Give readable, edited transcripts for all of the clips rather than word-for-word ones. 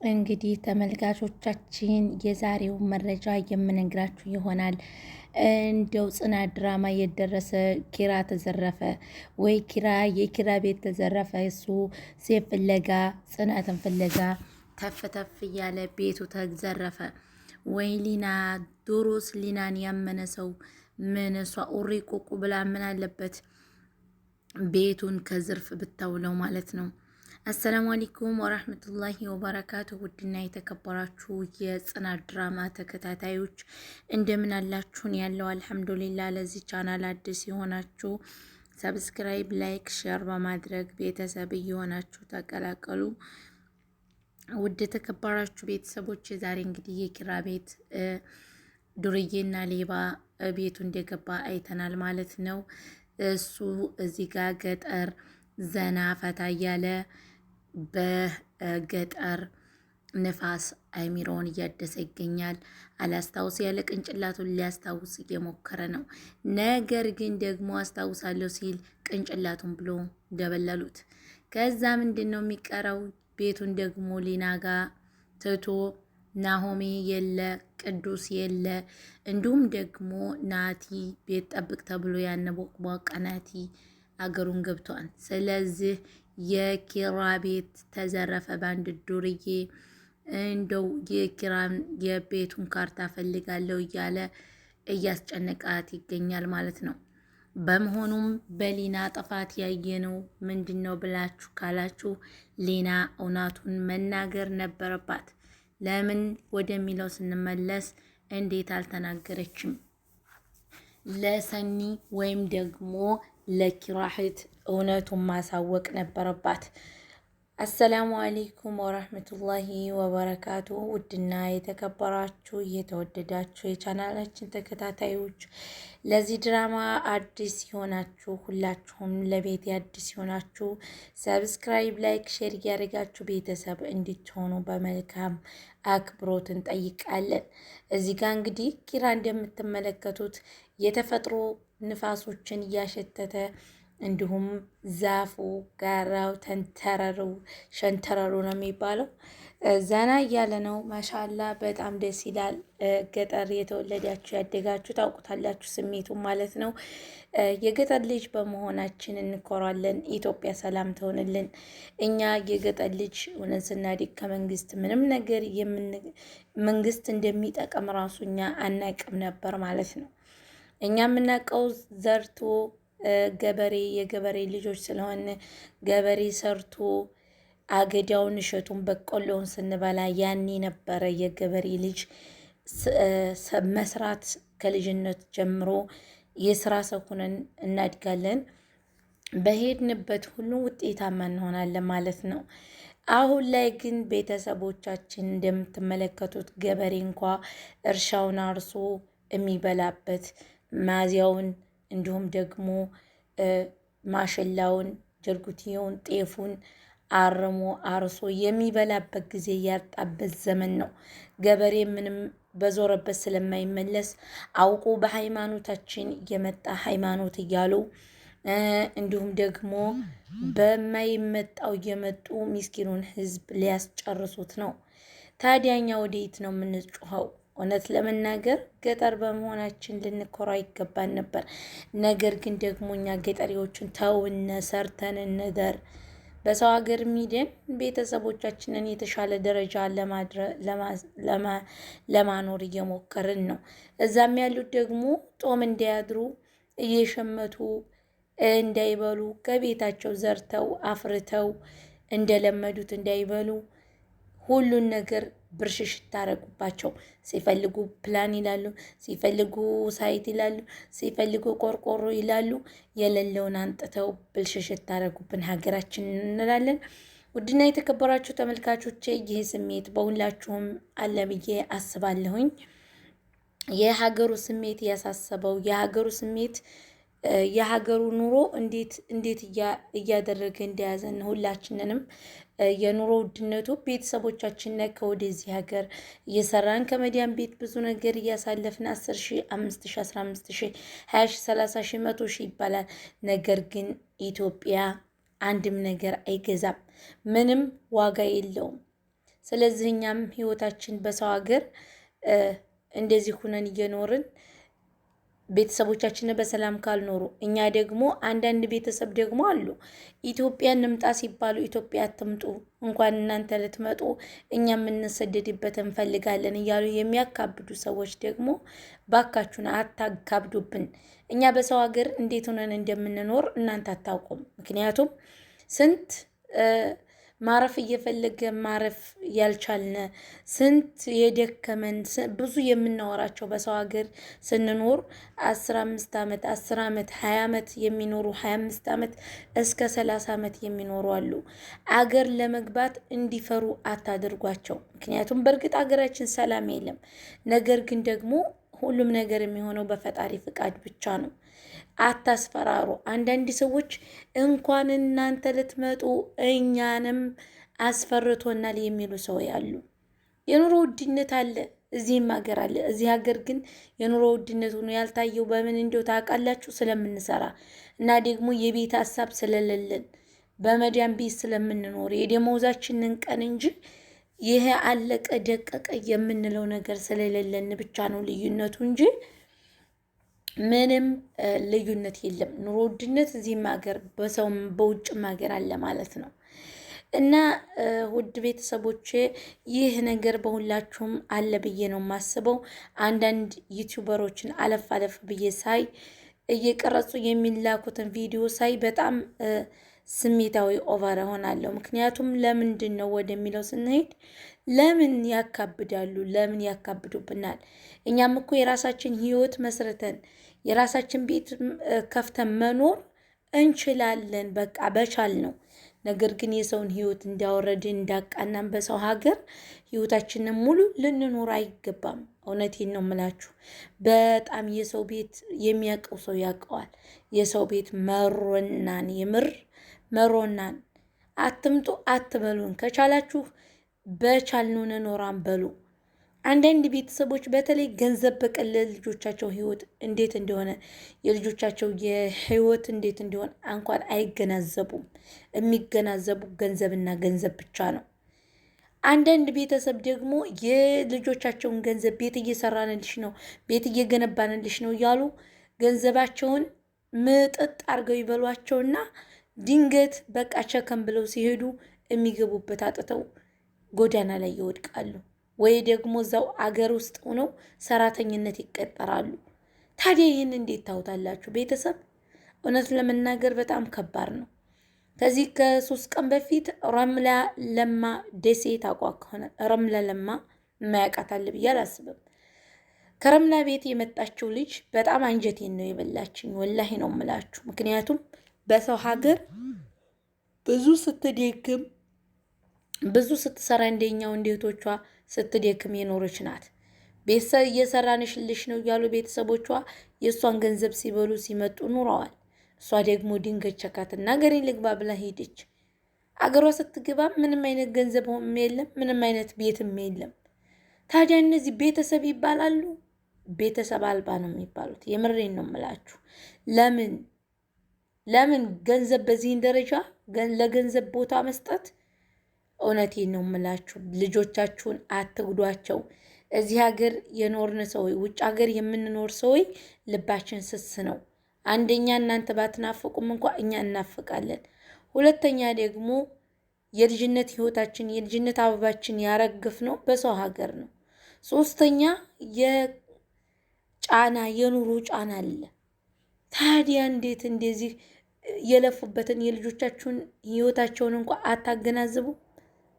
እንግዲህ ተመልካቾቻችን የዛሬው መረጃ የምነግራችሁ ይሆናል። እንደው ጽናት ድራማ የደረሰ ኪራ ተዘረፈ ወይ የኪራ ቤት ተዘረፈ። እሱ ሴት ፍለጋ ጽናትን ፍለጋ ተፍ ተፍ እያለ ቤቱ ተዘረፈ። ወይ ሊና ዶሮስ ሊናን ያመነ ሰው ምን እሷ ኡሪ ቁቁ ብላ ምን አለበት ቤቱን ከዝርፍ ብታውለው ማለት ነው። አሰላሙ አለይኩም ወራህመቱላሂ ወበረካቱ። ውድና የተከበራችሁ የጽናት ድራማ ተከታታዮች እንደምን አላችሁን? ያለው አልሐምዱሊላህ። ለዚህ ቻናል አዲስ የሆናችሁ ሰብስክራይብ፣ ላይክ፣ ሼር በማድረግ ቤተሰብ እየሆናችሁ ተቀላቀሉ። ውድ የተከበራችሁ ቤተሰቦች ዛሬ እንግዲህ የኪራ ቤት ዱርዬና ሌባ ቤቱ እንደገባ አይተናል ማለት ነው። እሱ እዚህ ጋር ገጠር ዘና ፈታ እያለ በገጠር ንፋስ አይሚሮውን እያደሰ ይገኛል። አላስታውስ ያለ ቅንጭላቱን ሊያስታውስ እየሞከረ ነው። ነገር ግን ደግሞ አስታውሳለሁ ሲል ቅንጭላቱን ብሎ ደበለሉት። ከዛ ምንድን ነው የሚቀረው? ቤቱን ደግሞ ሊና ጋ ትቶ ናሆሜ የለ፣ ቅዱስ የለ፣ እንዲሁም ደግሞ ናቲ ቤት ጠብቅ ተብሎ ያነበቅቧቃ ናቲ አገሩን ገብቷል። ስለዚህ የኪራ ቤት ተዘረፈ በአንድ ዱርዬ። እንደው የኪራን የቤቱን ካርታ ፈልጋለሁ እያለ እያስጨነቃት ይገኛል ማለት ነው። በመሆኑም በሊና ጥፋት ያየነው ምንድን ነው ብላችሁ ካላችሁ ሊና እውነቱን መናገር ነበረባት። ለምን ወደሚለው ስንመለስ እንዴት አልተናገረችም? ለሰኒ ወይም ደግሞ ለኪራህት እውነቱን ማሳወቅ ነበረባት። አሰላሙ አለይኩም ወራህመቱላሂ ወበረካቱ። ውድና የተከበራችሁ የተወደዳችሁ የቻናላችን ተከታታዮች ለዚህ ድራማ አዲስ የሆናችሁ ሁላችሁም ለቤት አዲስ የሆናችሁ ሰብስክራይብ፣ ላይክ፣ ሼር እያደረጋችሁ ቤተሰብ እንድትሆኑ በመልካም አክብሮት እንጠይቃለን። እዚህ ጋር እንግዲህ ኪራ እንደምትመለከቱት የተፈጥሮ ንፋሶችን እያሸተተ እንዲሁም ዛፉ፣ ጋራው፣ ተንተረሩ፣ ሸንተረሩ ነው የሚባለው ዘና እያለ ነው። ማሻላ በጣም ደስ ይላል። ገጠር የተወለዳችሁ ያደጋችሁ ታውቁታላችሁ ስሜቱ ማለት ነው። የገጠር ልጅ በመሆናችን እንኮራለን። ኢትዮጵያ ሰላም ትሆንልን። እኛ የገጠር ልጅ ሆነን ስናድግ ከመንግስት ምንም ነገር መንግስት እንደሚጠቅም ራሱ እኛ አናቅም ነበር ማለት ነው። እኛ የምናውቀው ዘርቶ ገበሬ የገበሬ ልጆች ስለሆነ ገበሬ ሰርቶ አገዳውን፣ እሸቱን፣ በቆሎውን ስንበላ ያኔ ነበረ የገበሬ ልጅ መስራት። ከልጅነት ጀምሮ የስራ ሰው ሆነን እናድጋለን። በሄድንበት ሁሉ ውጤታማ እንሆናለን ማለት ነው። አሁን ላይ ግን ቤተሰቦቻችን እንደምትመለከቱት ገበሬ እንኳ እርሻውን አርሶ የሚበላበት ማዚያውን እንዲሁም ደግሞ ማሽላውን፣ ጀርጉቲውን፣ ጤፉን አርሞ አርሶ የሚበላበት ጊዜ ያጣበት ዘመን ነው። ገበሬ ምንም በዞረበት ስለማይመለስ አውቆ በሃይማኖታችን የመጣ ሃይማኖት እያሉ እንዲሁም ደግሞ በማይመጣው እየመጡ ምስኪኑን ሕዝብ ሊያስጨርሱት ነው። ታዲያኛ ወዴት ነው የምንጮኸው? እውነት ለመናገር ገጠር በመሆናችን ልንኮራ ይገባን ነበር። ነገር ግን ደግሞ እኛ ገጠሪዎችን ተውነ፣ ሰርተን እንደር። በሰው ሀገር ሚደን ቤተሰቦቻችንን የተሻለ ደረጃ ለማኖር እየሞከርን ነው። እዛም ያሉት ደግሞ ጦም እንዳያድሩ እየሸመቱ እንዳይበሉ ከቤታቸው ዘርተው አፍርተው እንደለመዱት እንዳይበሉ ሁሉን ነገር ብርሽሽ ታረጉባቸው። ሲፈልጉ ፕላን ይላሉ፣ ሲፈልጉ ሳይት ይላሉ፣ ሲፈልጉ ቆርቆሮ ይላሉ። የሌለውን አንጥተው ብልሽሽ ታረጉብን ሀገራችን እንላለን። ውድና የተከበራችሁ ተመልካቾቼ ይህ ስሜት በሁላችሁም አለ ብዬ አስባለሁኝ። የሀገሩ ስሜት ያሳሰበው የሀገሩ ስሜት የሀገሩ ኑሮ እንዴት እያደረገ እንደያዘን ሁላችንንም የኑሮ ውድነቱ ቤተሰቦቻችን ላይ ከወደዚህ ሀገር እየሰራን ከመዲያን ቤት ብዙ ነገር እያሳለፍን 10,000፣ 5,000፣ 15,000፣ 20,000፣ 30,000፣ 100,000 ይባላል። ነገር ግን ኢትዮጵያ አንድም ነገር አይገዛም፣ ምንም ዋጋ የለውም። ስለዚህ እኛም ህይወታችን በሰው ሀገር እንደዚህ ሁነን እየኖርን ቤተሰቦቻችን በሰላም ካልኖሩ እኛ ደግሞ አንዳንድ ቤተሰብ ደግሞ አሉ ኢትዮጵያ እንምጣ ሲባሉ ኢትዮጵያ አትምጡ እንኳን እናንተ ልትመጡ እኛ የምንሰደድበት እንፈልጋለን እያሉ የሚያካብዱ ሰዎች ደግሞ ባካችሁን አታካብዱብን። እኛ በሰው ሀገር እንዴት ሆነን እንደምንኖር እናንተ አታውቁም። ምክንያቱም ስንት ማረፍ እየፈለገ ማረፍ ያልቻልነ ስንት የደከመን ብዙ የምናወራቸው በሰው ሀገር ስንኖር 15 ዓመት 10 ዓመት 20 ዓመት የሚኖሩ 25 ዓመት እስከ 30 ዓመት የሚኖሩ አሉ። አገር ለመግባት እንዲፈሩ አታድርጓቸው። ምክንያቱም በእርግጥ አገራችን ሰላም የለም። ነገር ግን ደግሞ ሁሉም ነገር የሚሆነው በፈጣሪ ፍቃድ ብቻ ነው። አታስፈራሩ። አንዳንድ ሰዎች እንኳን እናንተ ልትመጡ እኛንም አስፈርቶናል የሚሉ ሰው ያሉ። የኑሮ ውድነት አለ፣ እዚህም ሀገር አለ። እዚህ ሀገር ግን የኑሮ ውድነት ሆኖ ያልታየው በምን እንደው ታውቃላችሁ? ስለምንሰራ እና ደግሞ የቤት ሀሳብ ስለሌለን በመዳን ቤት ስለምንኖር የደሞዛችንን ቀን እንጂ ይሄ አለቀ ደቀቀ የምንለው ነገር ስለሌለን ብቻ ነው ልዩነቱ እንጂ ምንም ልዩነት የለም። ኑሮ ውድነት እዚህም ሀገር በሰውም በውጭም ሀገር አለ ማለት ነው። እና ውድ ቤተሰቦቼ ይህ ነገር በሁላችሁም አለ ብዬ ነው የማስበው። አንዳንድ ዩቲዩበሮችን አለፍ አለፍ ብዬ ሳይ እየቀረጹ የሚላኩትን ቪዲዮ ሳይ በጣም ስሜታዊ ኦቨር እሆናለሁ። ምክንያቱም ለምንድን ነው ወደሚለው ስንሄድ ለምን ያካብዳሉ? ለምን ያካብዱብናል? እኛም እኮ የራሳችን ህይወት መስርተን የራሳችን ቤት ከፍተን መኖር እንችላለን። በቃ በቻል ነው። ነገር ግን የሰውን ህይወት እንዲያወረድን እንዳቃናን በሰው ሀገር ህይወታችንን ሙሉ ልንኖር አይገባም። እውነቴን ነው የምላችሁ። በጣም የሰው ቤት የሚያውቀው ሰው ያውቀዋል። የሰው ቤት መሮናን፣ የምር መሮናን። አትምጡ አትበሉን። ከቻላችሁ በቻልነው እንኖራን በሉ። አንዳንድ ቤተሰቦች በተለይ ገንዘብ በቀለ ልጆቻቸው ህይወት እንዴት እንደሆነ የልጆቻቸው የህይወት እንዴት እንደሆነ እንኳን አይገናዘቡም። የሚገናዘቡ ገንዘብና ገንዘብ ብቻ ነው። አንዳንድ ቤተሰብ ደግሞ የልጆቻቸውን ገንዘብ ቤት እየሰራንልሽ ነው፣ ቤት እየገነባንልሽ ነው እያሉ ገንዘባቸውን ምጥጥ አድርገው ይበሏቸውና ድንገት በቃ ቸከም ብለው ሲሄዱ የሚገቡበት አጥተው ጎዳና ላይ ይወድቃሉ። ወይ ደግሞ እዛው አገር ውስጥ ሆነው ሰራተኝነት ይቀጠራሉ። ታዲያ ይህን እንዴት ታውታላችሁ ቤተሰብ? እውነት ለመናገር በጣም ከባድ ነው። ከዚህ ከ3 ቀን በፊት ረምላ ለማ ደሴ ታውቋ ከሆነ ረምላ ለማ የማያውቃት አለ ብዬ አላስብም። ከረምላ ቤት የመጣችው ልጅ በጣም አንጀቴን ነው የበላችኝ። ወላሂ ነው የምላችሁ። ምክንያቱም በሰው ሀገር ብዙ ስትደክም ብዙ ስትሰራ እንደኛው እንዴቶቿ ስትደክም የኖረች ናት። ቤተሰብ እየሰራንሽልሽ ነው እያሉ ቤተሰቦቿ የእሷን ገንዘብ ሲበሉ ሲመጡ ኑረዋል። እሷ ደግሞ ድንገት ቸካትና አገሬን ልግባ ብላ ሄደች። አገሯ ስትገባ ምንም አይነት ገንዘብም የለም፣ ምንም አይነት ቤትም የለም። ታዲያ እነዚህ ቤተሰብ ይባላሉ? ቤተሰብ አልባ ነው የሚባሉት። የምሬን ነው የምላችሁ። ለምን ገንዘብ በዚህን ደረጃ ለገንዘብ ቦታ መስጠት? እውነቴን ነው የምላችሁ። ልጆቻችሁን አትጉዷቸው። እዚህ ሀገር የኖርን ሰው ውጭ ሀገር የምንኖር ሰው ልባችን ስስ ነው። አንደኛ እናንተ ባትናፍቁም እንኳ እኛ እናፍቃለን። ሁለተኛ ደግሞ የልጅነት ህይወታችን የልጅነት አበባችን ያረግፍ ነው በሰው ሀገር ነው። ሶስተኛ የኑሮ ጫና አለ። ታዲያ እንዴት እንደዚህ የለፉበትን የልጆቻችሁን ህይወታቸውን እንኳ አታገናዝቡ?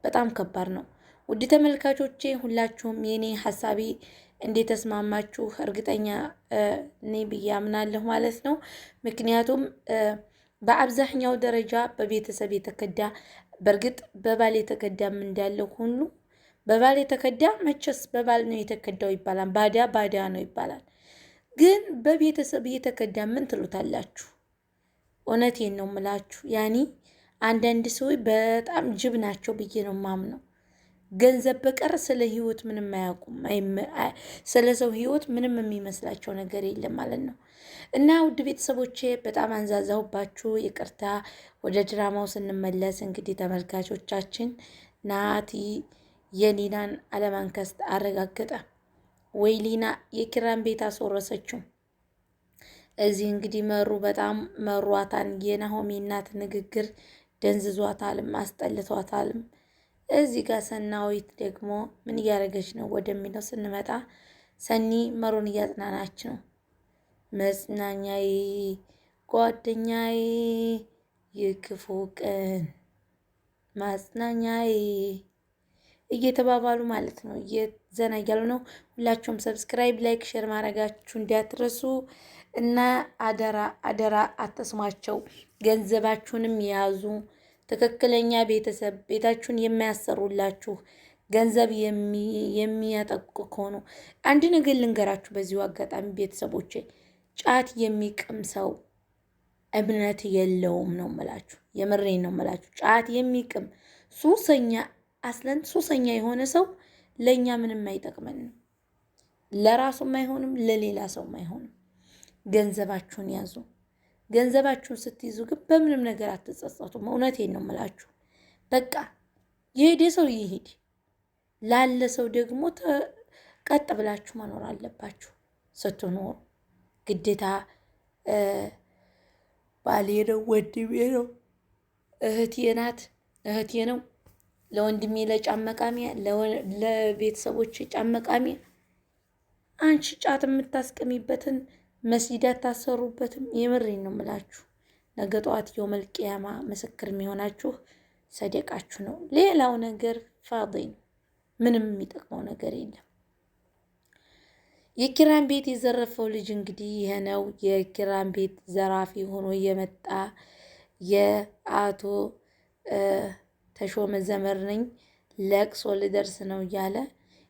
በጣም ከባድ ነው። ውድ ተመልካቾቼ ሁላችሁም የኔ ሀሳቤ እንዴት ተስማማችሁ እርግጠኛ ነኝ ብዬ አምናለሁ ማለት ነው። ምክንያቱም በአብዛኛው ደረጃ በቤተሰብ የተከዳ በእርግጥ በባል የተከዳም እንዳለው ሁሉ በባል የተከዳ መቼስ በባል ነው የተከዳው ይባላል። ባዳ ነው ይባላል። ግን በቤተሰብ የተከዳ ምን ትሉታላችሁ? እውነቴን ነው የምላችሁ። ያኒ አንዳንድ ሰዎች በጣም ጅብ ናቸው ብዬ ነው ማምነው። ገንዘብ በቀር ስለ ህይወት ምንም አያውቁም። ስለ ሰው ህይወት ምንም የሚመስላቸው ነገር የለም ማለት ነው። እና ውድ ቤተሰቦቼ በጣም አንዛዛሁባችሁ፣ ይቅርታ። ወደ ድራማው ስንመለስ እንግዲህ ተመልካቾቻችን ናቲ የሊናን አለማንከስት አረጋገጠ። ወይ ሊና የኪራን ቤት አስወረሰችው። እዚህ እንግዲህ መሩ በጣም መሯታን። የናሆሚ እናት ንግግር ደንዝዟታልም አስጠልቷታልም። እዚህ ጋር ሰናዊት ደግሞ ምን እያደረገች ነው ወደሚለው ስንመጣ ሰኒ መሩን እያጽናናች ነው። መጽናኛዬ ጓደኛዬ የክፉ ቀን ማጽናኛዬ እየተባባሉ ማለት ነው። እየዘና እያሉ ነው። ሁላችሁም ሰብስክራይብ፣ ላይክ፣ ሼር ማድረጋችሁ እንዳትረሱ እና አደራ አደራ አትስሟቸው። ገንዘባችሁንም ያዙ። ትክክለኛ ቤተሰብ ቤታችሁን የማያሰሩላችሁ ገንዘብ የሚያጠቁ ከሆኑ አንድ ነገር ልንገራችሁ። በዚሁ አጋጣሚ ቤተሰቦቼ ጫት የሚቅም ሰው እምነት የለውም ነው የምላችሁ። የምሬን ነው የምላችሁ። ጫት የሚቅም ሱሰኛ አስለን ሱሰኛ የሆነ ሰው ለእኛ ምንም አይጠቅመንም። ለራሱም አይሆንም፣ ለሌላ ሰውም አይሆንም። ገንዘባችሁን ያዙ። ገንዘባችሁን ስትይዙ ግን በምንም ነገር አትጸጸቱም። እውነቴን ነው የምላችሁ። በቃ የሄደ ሰው ይሄድ፣ ላለ ሰው ደግሞ ቀጥ ብላችሁ መኖር አለባችሁ። ስትኖሩ ግዴታ ባሌ ነው፣ ወንድሜ ነው፣ እህቴ ናት፣ እህቴ ነው፣ ለወንድሜ ለጫመቃሚያ፣ ለቤተሰቦች ጫመቃሚያ። አንቺ ጫት የምታስቀሚበትን መስጂድ አታሰሩበትም። የምሬን ነው የምላችሁ። ነገ ጠዋት የውመል ቂያማ ምስክር የሚሆናችሁ ሰደቃችሁ ነው። ሌላው ነገር ፋዲ ነው። ምንም የሚጠቅመው ነገር የለም። የኪራን ቤት የዘረፈው ልጅ እንግዲህ ይሄ ነው። የኪራን ቤት ዘራፊ ሆኖ የመጣ የአቶ ተሾመ ዘመር ነኝ፣ ለቅሶ ልደርስ ነው እያለ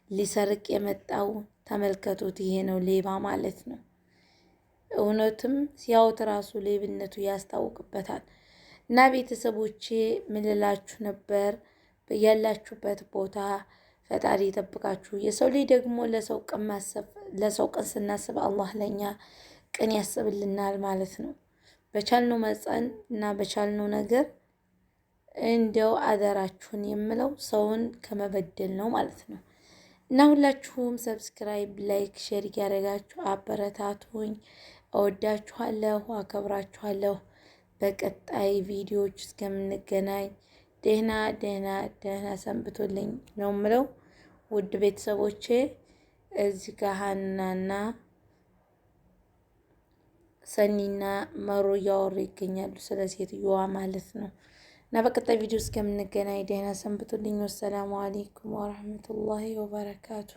ሊሰርቅ የመጣው ተመልከቱት። ይሄ ነው ሌባ ማለት ነው። እውነትም ሲያዩት ራሱ ሌብነቱ ያስታውቅበታል። እና ቤተሰቦቼ ምን ልላችሁ ነበር? በያላችሁበት ቦታ ፈጣሪ ይጠብቃችሁ። የሰው ልጅ ደግሞ ለሰው ቀን ስናስብ አላህ ለኛ ቀን ያስብልናል ማለት ነው። በቻልነው መጠን እና በቻልነው ነገር እንደው አደራችሁን የምለው ሰውን ከመበደል ነው ማለት ነው። እና ሁላችሁም ሰብስክራይብ፣ ላይክ፣ ሼር እያደረጋችሁ አበረታቱኝ። እወዳችኋለሁ፣ አከብራችኋለሁ። በቀጣይ ቪዲዮዎች እስከምንገናኝ ደህና ደህና ደህና ሰንብቶልኝ ነው ምለው። ውድ ቤተሰቦቼ እዚህ ጋር ሀናና ሰኒና መሮ እያወሩ ይገኛሉ፣ ስለ ሴትዮዋ ማለት ነው። እና በቀጣይ ቪዲዮ እስከምንገናኝ ደህና ሰንብቶልኝ። ወሰላሙ አለይኩም ወራህመቱላሂ ወበረካቱ።